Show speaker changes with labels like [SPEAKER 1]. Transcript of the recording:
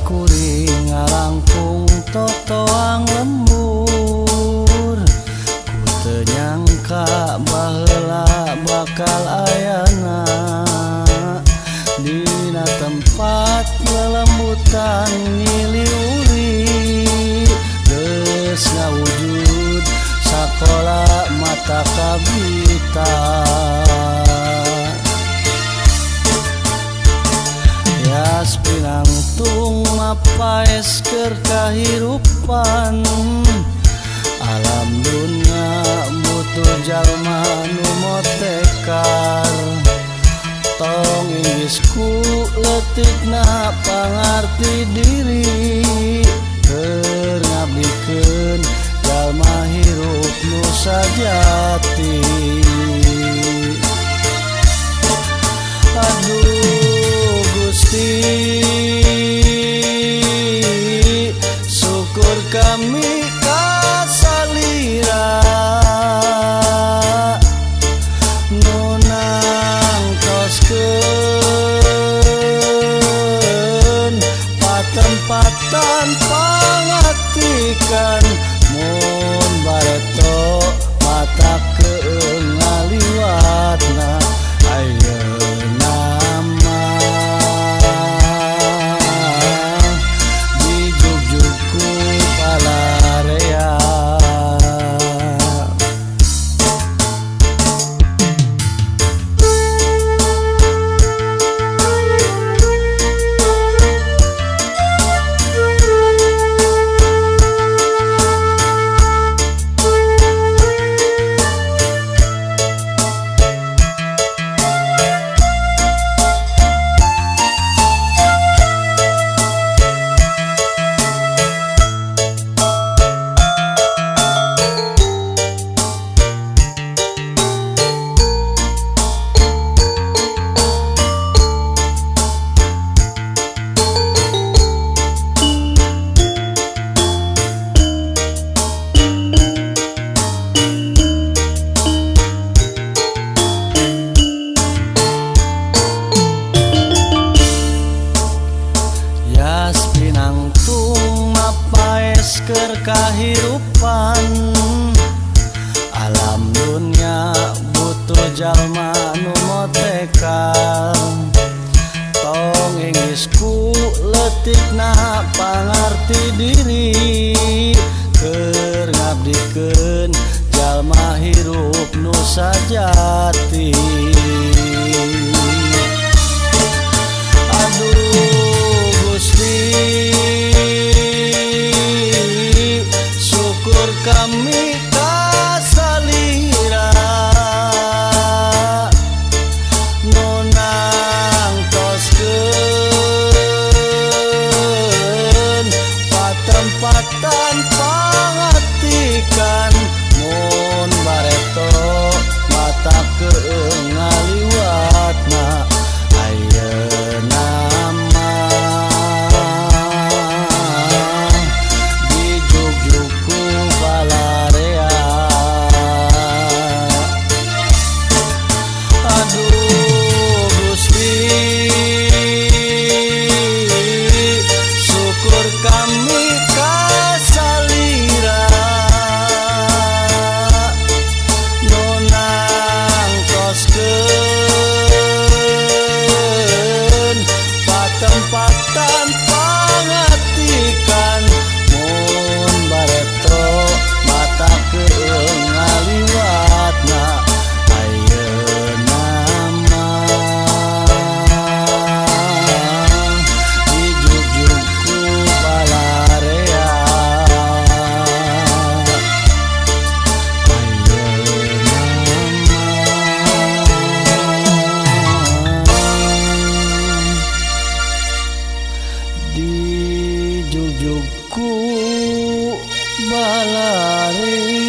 [SPEAKER 1] kuring ngalangkung totoang lembur ku teu nyangka baheula bakal ayana dina tempat lelembutan ngiliuri geus ngawujud sakola mata kabita yas pinangtung mapaes keur kahirupan alam dunya butuh jalma nu motekar tong inggrisku leutikna pangarti diri keur ngabdikeun jalma hirup nu sajati. Aduh Gusti, syukur kami kasalira nu nangtoskeun patempatan pangatikan mun bareto mata keung ngaliwatna ayeuna mah dijugjug ku palarea. Pinangtung mapaes keur kahirupan alam dunya butuh jalma nu motekar tong inggrisku leutikna pangarti diri keur ngabdikeun jalma hirup nu sajati. Syukur kami kasalira nu nangtoskeun patempatan pangatikan mun bareto mata keung ngaliwatna ayeuna tempatan pangatikan mun bareto mata keung ngaliwatna ayeuna mah dijugjug ku palarea dijugjug ku balarea.